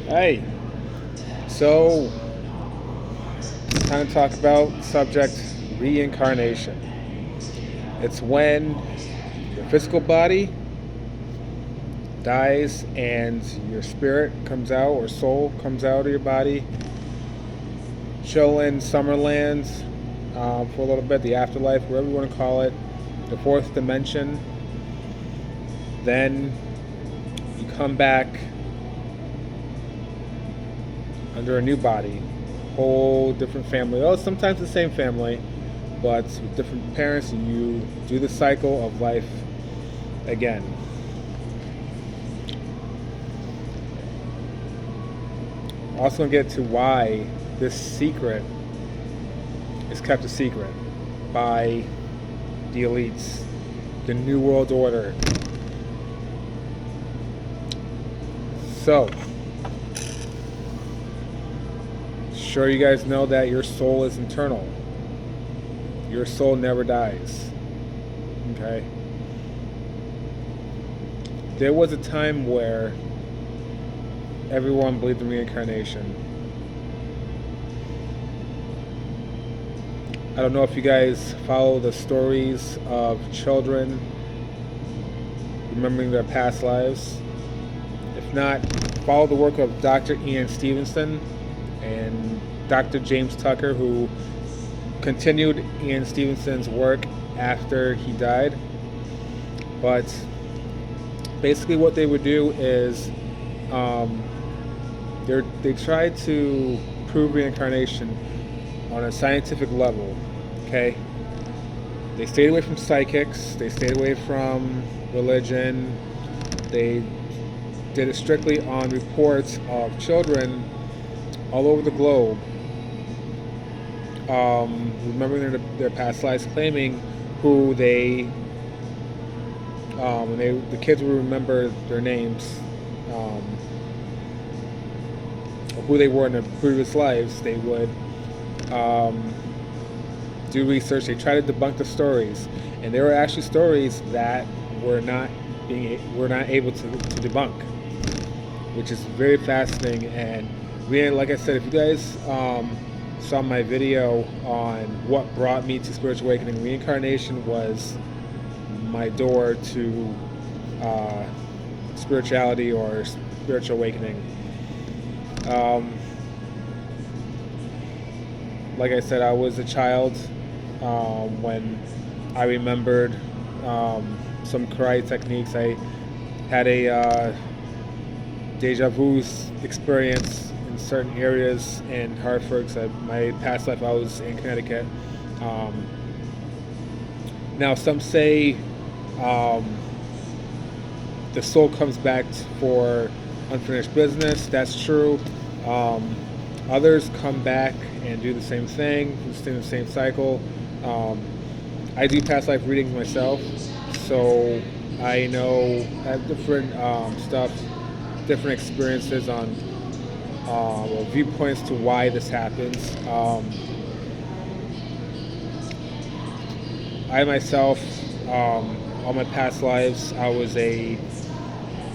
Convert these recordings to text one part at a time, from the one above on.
Hey, so time to talk about subject reincarnation. It's when your physical body dies and your spirit comes out or soul comes out of your body, chill in Summerland for a little bit, the afterlife, whatever you want to call it, the fourth dimension. Then you come back under a new body, whole different family. Oh, sometimes the same family, but with different parents, and you do the cycle of life again. Also, gonna get to why this secret is kept a secret by the elites, the New World Order. So, sure, you guys know that your soul is eternal. Your soul never dies. Okay? There was a time where everyone believed in reincarnation. I don't know if you guys follow the stories of children remembering their past lives. If not, follow the work of Dr. Ian Stevenson and Dr. James Tucker, who continued Ian Stevenson's work after he died. But basically, what they would do is um, they tried to prove reincarnation on a scientific level. Okay, they stayed away from psychics. They stayed away from religion. They did it strictly on reports of children all over the globe, remembering their past lives, claiming who the kids would remember their names, um, who they were in their previous lives. They would um, do research. They try to debunk the stories, and there were actually stories that were not able to debunk, which is very fascinating. And like I said, if you guys saw my video on what brought me to spiritual awakening, reincarnation was my door to spirituality or spiritual awakening. Um, like I said, I was a child when I remembered some karate techniques. I had a deja vu experience in certain areas in Hartford. So my past life, I was in Connecticut. Um, Now, some say um, the soul comes back for unfinished business. That's true. Um, Others come back and do the same thing, stay in the same cycle. Um, I do past life readings myself, so I know I have different stuff, different experiences on or viewpoints to why this happens. I myself, all my past lives, I was a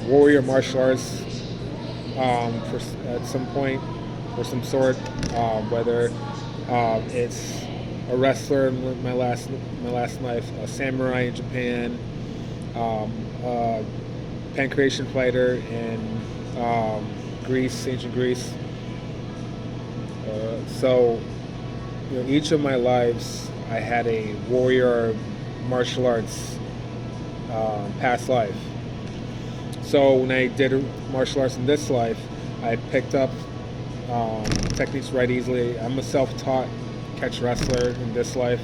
warrior martial arts for at some point, or some sort, whether it's a wrestler in my last life, a samurai in Japan, a pancreation fighter in Greece, ancient Greece. So, each of my lives, I had a warrior martial arts past life. So when I did martial arts in this life, I picked up techniques right easily. I'm a self-taught catch wrestler in this life.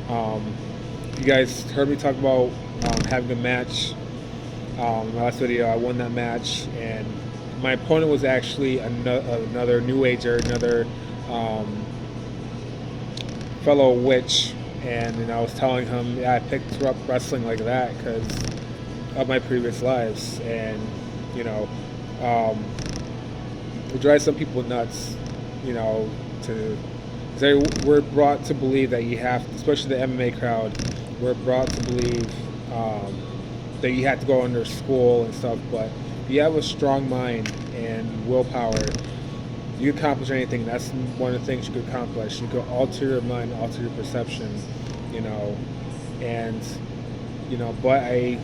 You guys heard me talk about having a match. In my last video, I won that match, and my opponent was actually another New Ager, another fellow witch, and I was telling him, yeah, I picked up wrestling like that because of my previous lives, and you know, um, it drives some people nuts, to they we're brought to believe that you have, especially the MMA crowd, we're brought to believe that you have to go under school and stuff, but if you have a strong mind and willpower, you can accomplish anything. That's one of the things you could accomplish. You could alter your mind, alter your perception, you know, and but I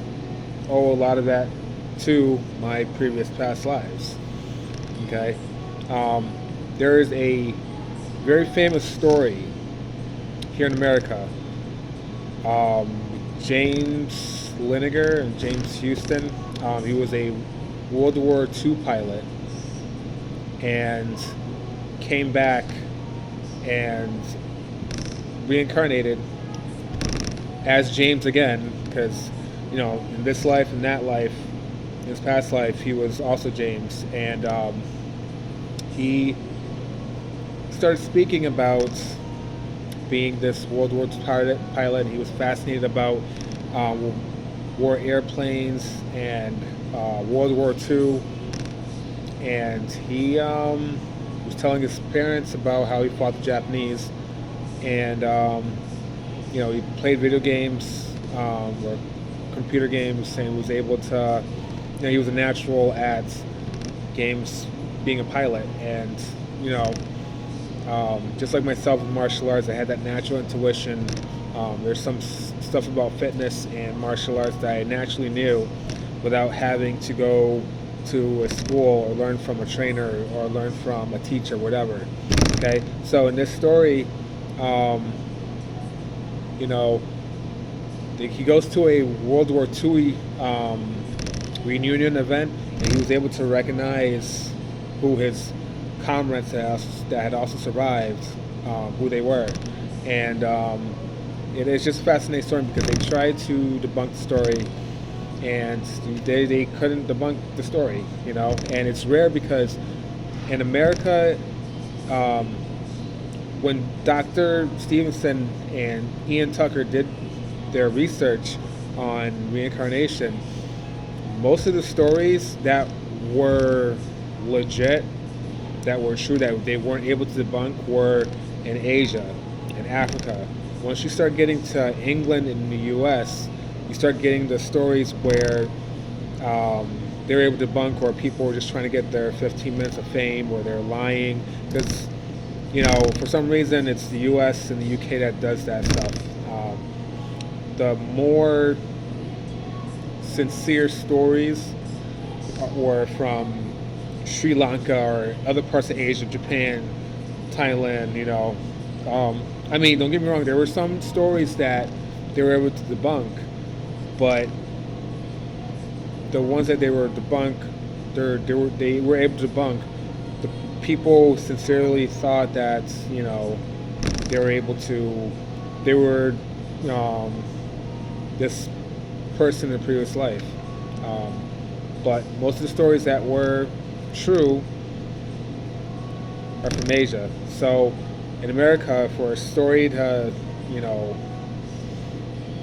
owe a lot of that to my previous past lives. Okay, um, there is a very famous story here in America. Um, James Liniger and James Houston. He was a World War II pilot and came back and reincarnated as James again, because in this life and that life, in his past life, he was also James, and he started speaking about being this World War II pilot. He was fascinated about war airplanes and World War II, and he was telling his parents about how he fought the Japanese, and he played video games or computer games, and was able to, he was a natural at games, being a pilot, and just like myself with martial arts, I had that natural intuition. There's some stuff about fitness and martial arts that I naturally knew without having to go to a school or learn from a trainer or learn from a teacher, whatever. Okay, so in this story, he goes to a World War II reunion event, and he was able to recognize who his comrades that had also survived, who they were. And it is just a fascinating story because they tried to debunk the story, and they couldn't debunk the story, and it's rare because in America, when Dr. Stevenson and Ian Tucker did their research on reincarnation, most of the stories that were legit, that were true, that they weren't able to debunk, were in Asia and Africa. Once you start getting to England and the US, you start getting the stories where they were able to debunk, or people were just trying to get their 15 minutes of fame, or they're lying. Because, for some reason, it's the US and the UK that does that stuff. The more sincere stories were from Sri Lanka or other parts of Asia, Japan, Thailand, don't get me wrong, there were some stories that they were able to debunk, but the ones that they were they were able to debunk, the people sincerely thought that, they were this person in a previous life. But most of the stories that were true are from Asia. So in America, for a story to,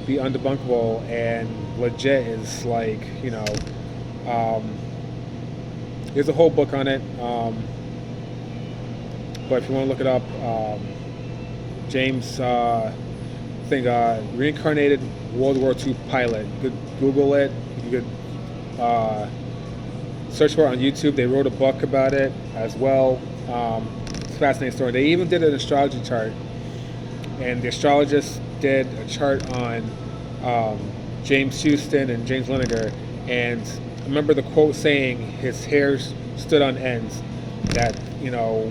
be undebunkable and legit is like, there's a whole book on it. But if you want to look it up, James, reincarnated World War II pilot. You could Google it. You could search for it on YouTube. They wrote a book about it as well. It's a fascinating story. They even did an astrology chart, and the astrologist did a chart on James Houston and James Liniger, and I remember the quote saying his hair stood on ends. That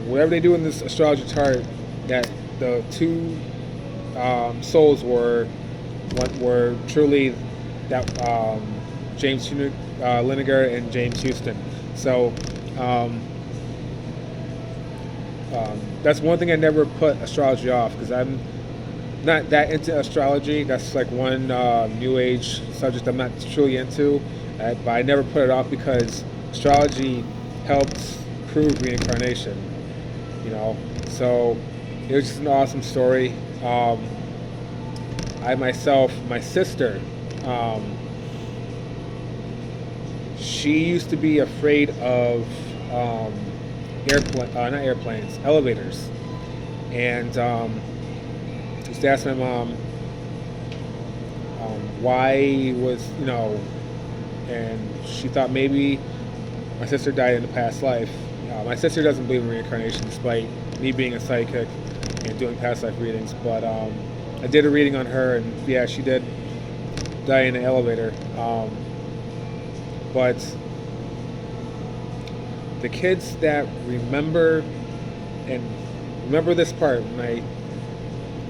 whatever they do in this astrology chart, that the two souls were truly that James Liniger and James Houston. So that's one thing I never put astrology off, because I'm not that into astrology. That's like one new age subject I'm not truly into, but I never put it off because astrology helps prove reincarnation. So it was just an awesome story. My sister, she used to be afraid of not airplanes, elevators, and used to ask my mom why was and she thought maybe my sister died in a past life. My sister doesn't believe in reincarnation, despite me being a psychic and doing past life readings. But I did a reading on her, and yeah, she did die in an elevator. But the kids that remember, and remember this part when I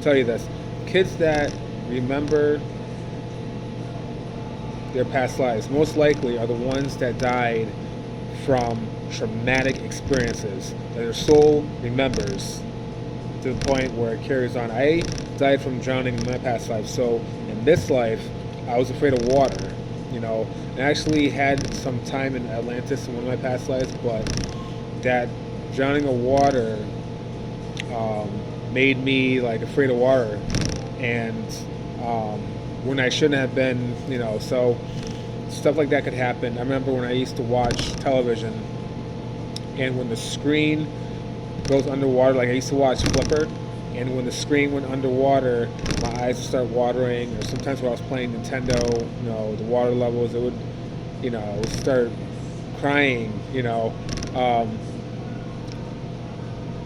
tell you this, kids that remember their past lives most likely are the ones that died from traumatic experiences that their soul remembers to the point where it carries on. I died from drowning in my past life, so in this life, I was afraid of water. I actually had some time in Atlantis in one of my past lives, but that drowning of water made me like afraid of water, and when I shouldn't have been. So stuff like that could happen. I remember when I used to watch television, and when the screen goes underwater, like I used to watch Flipper, and when the screen went underwater, my eyes would start watering. Or sometimes when I was playing Nintendo, the water levels, it would, start crying.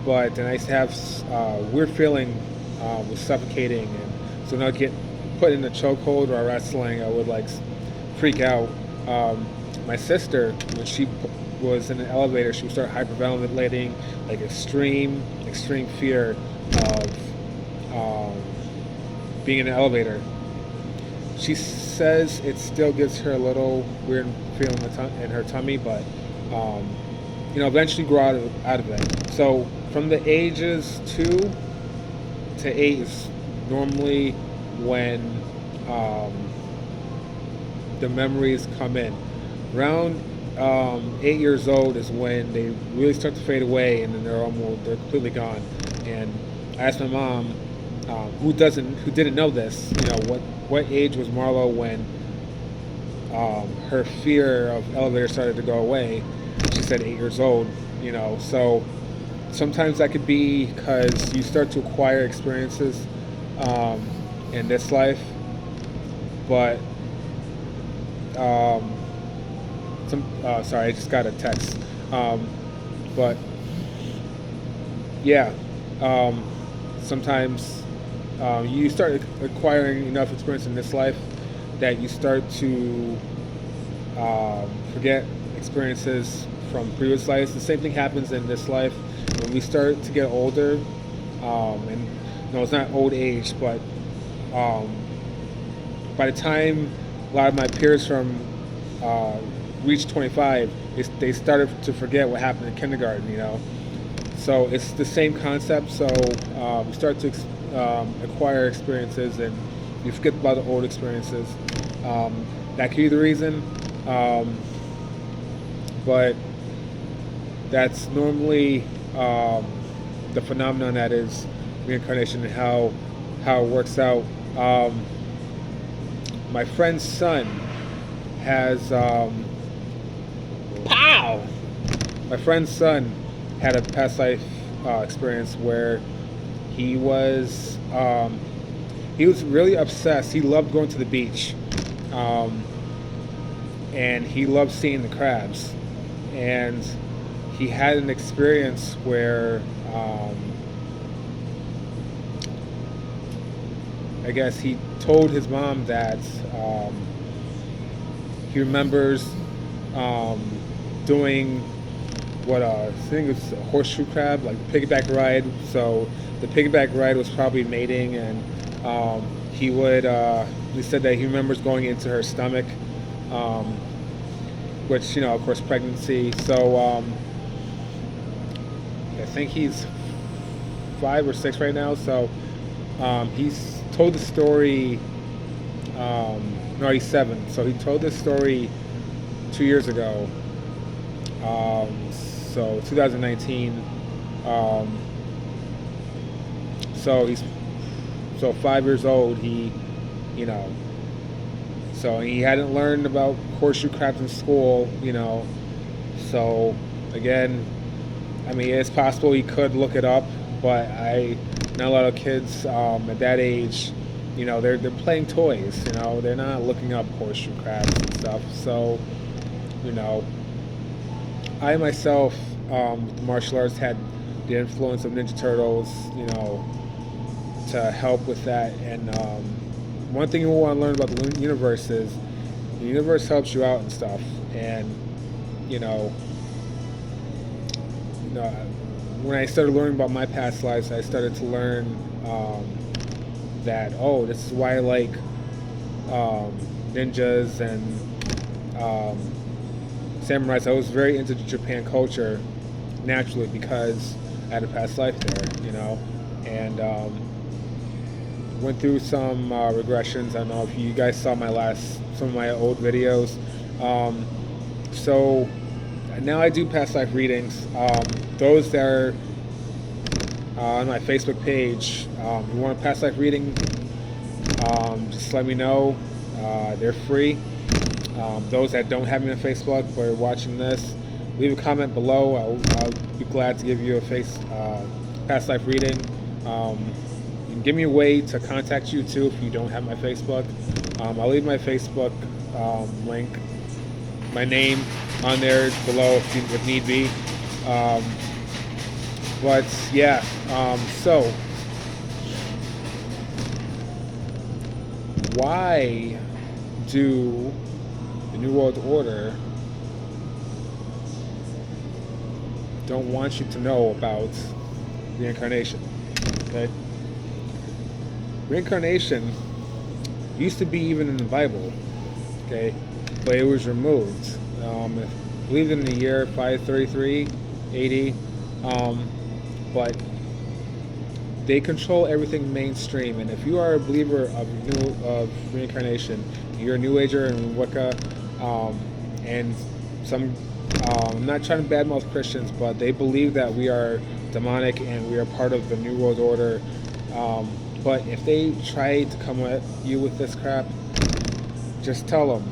But then I used to have weird feeling with suffocating, and so when I would get put in a chokehold or wrestling, I would like freak out. My sister, when she was in an elevator, she would start hyperventilating, like extreme fear of being in an elevator. She says it still gives her a little weird feeling in her tummy, but eventually grow out of it. So from the ages 2 to 8 is normally when the memories come in. Around 8 years old is when they really start to fade away, and then they're completely gone. And I asked my mom, who didn't know this, what age was Marlo when her fear of elevators started to go away? She said 8 years old. So sometimes that could be because you start to acquire experiences in this life, but sorry, I just got a text. But yeah, sometimes you start acquiring enough experience in this life that you start to forget experiences from previous lives. The same thing happens in this life when we start to get older, and it's not old age, but by the time a lot of my peers from reached 25, they started to forget what happened in kindergarten. So it's the same concept. So you start to acquire experiences, and you forget about the old experiences. That could be the reason, but that's normally the phenomenon that is reincarnation and how it works out. My friend's son has pow. My friend's son had a past life experience where he was really obsessed. He loved going to the beach, and he loved seeing the crabs. And he had an experience where I guess he told his mom that he remembers doing what I think it's a horseshoe crab, like the piggyback ride. So the piggyback ride was probably mating, and he said that he remembers going into her stomach, which of course pregnancy. So I think he's 5 or 6 right now. So he's told the story. No, he's 7. So he told this story 2 years ago. So 2019. So he's 5 years old. So he hadn't learned about horseshoe crabs in school. So again, I mean, it's possible he could look it up, but not a lot of kids at that age, they're playing toys. They're not looking up horseshoe crabs and stuff. So, I myself, with martial arts, had the influence of Ninja Turtles, to help with that. And one thing you want to learn about the universe is the universe helps you out and stuff. And you know, you know, when I started learning about my past lives, I started to learn that this is why I like ninjas and um, samurais. I was very into Japan culture naturally because I had a past life there, and went through some regressions. I don't know if you guys saw some of my old videos. So now I do past life readings. Those that are on my Facebook page, you want a past life reading, just let me know. They're free. Those that don't have me on Facebook but are watching this, leave a comment below. I'll be glad to give you a past life reading. You can give me a way to contact you too if you don't have my Facebook. I'll leave my Facebook link, my name on there below if need be. But yeah, so why do the New World Order don't want you to know about reincarnation? Okay, reincarnation used to be even in the Bible, okay, but it was removed. I believe in the year 533 AD, but they control everything mainstream. And if you are a believer of reincarnation, you're a New Ager and Wicca, and some. I'm not trying to badmouth Christians, but they believe that we are demonic and we are part of the New World Order. But if they try to come at you with this crap, just tell them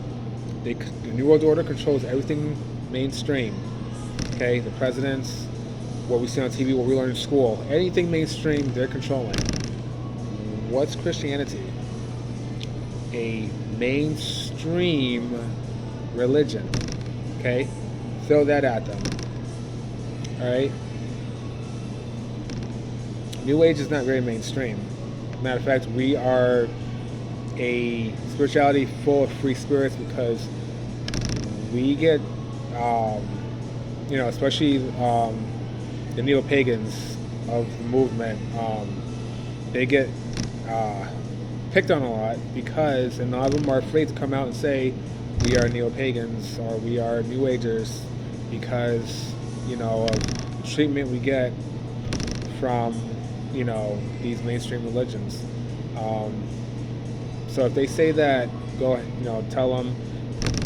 the New World Order controls everything mainstream. Okay, the presidents, what we see on TV, what we learn in school, anything mainstream, they're controlling. What's Christianity? A mainstream religion. Okay, throw that at them. All right. New Age is not very mainstream. Matter of fact, we are a spirituality full of free spirits because we get, especially the neo-pagans of the movement, they get picked on a lot because, and a lot of them are afraid to come out and say we are neo-pagans or we are New Agers because, of the treatment we get from, these mainstream religions. So if they say that, go ahead, tell them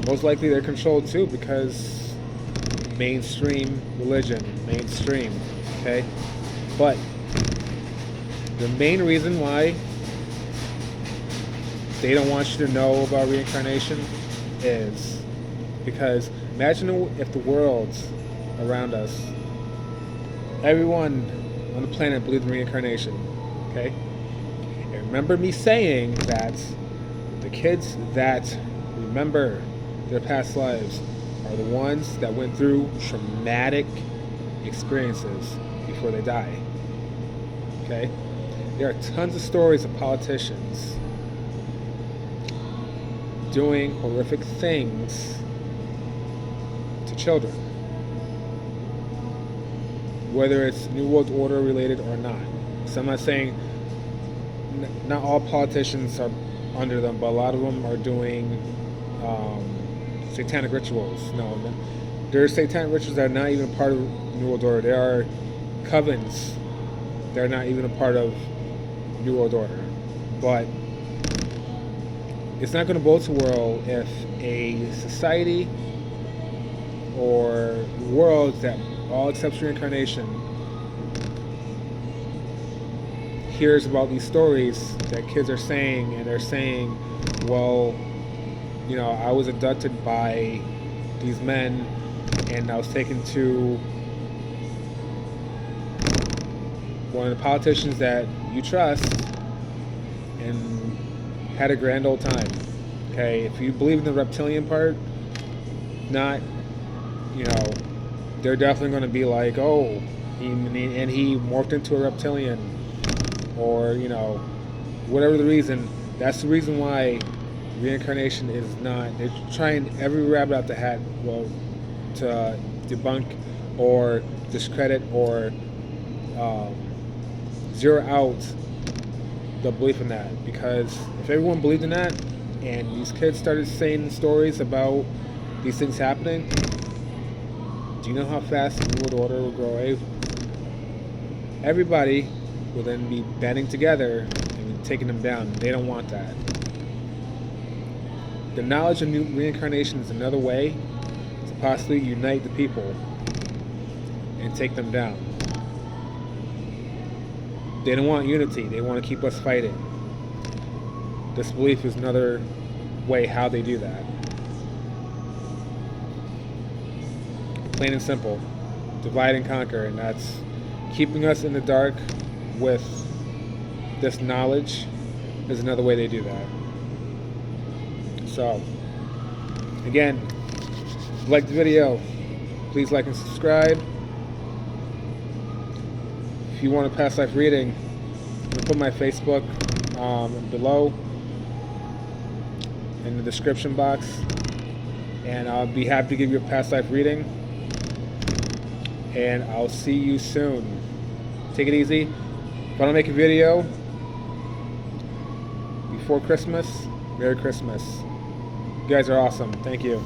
most likely they're controlled too because mainstream religion, mainstream, okay? But the main reason why they don't want you to know about reincarnation is because imagine if the world around us, everyone on the planet believed in reincarnation, okay? And remember me saying that the kids that remember their past lives are the ones that went through traumatic experiences before they die, okay? There are tons of stories of politicians doing horrific things to children, whether it's New World Order related or not. So I'm not saying not all politicians are under them, but a lot of them are doing satanic rituals. No, there are satanic rituals that are not even part of New World Order. There are covens that are not even a part of New World Order. But it's not going to bode too well if a society or world that all accepts reincarnation hears about these stories that kids are saying, and they're saying, well, I was abducted by these men and I was taken to one of the politicians that you trust and had a grand old time. Okay, if you believe in the reptilian part, not, they're definitely going to be like, oh, he morphed into a reptilian, or whatever the reason. That's the reason why reincarnation is not. They're trying every rabbit out the hat, well, to debunk or discredit or um, zero out the belief in that. Because if everyone believed in that, and these kids started saying stories about these things happening, do you know how fast the New World Order will grow away? Everybody will then be banding together and taking them down. They don't want that. The knowledge of new reincarnation is another way to possibly unite the people and take them down. They don't want unity. They want to keep us fighting. This belief is another way how they do that. Plain and simple. Divide and conquer, and that's keeping us in the dark with this knowledge is another way they do that. So, again, if you like the video, please like and subscribe. If you want a past life reading, I'm going to put my Facebook below in the description box, and I'll be happy to give you a past life reading, and I'll see you soon. Take it easy. If I don't make a video before Christmas, Merry Christmas. You guys are awesome. Thank you.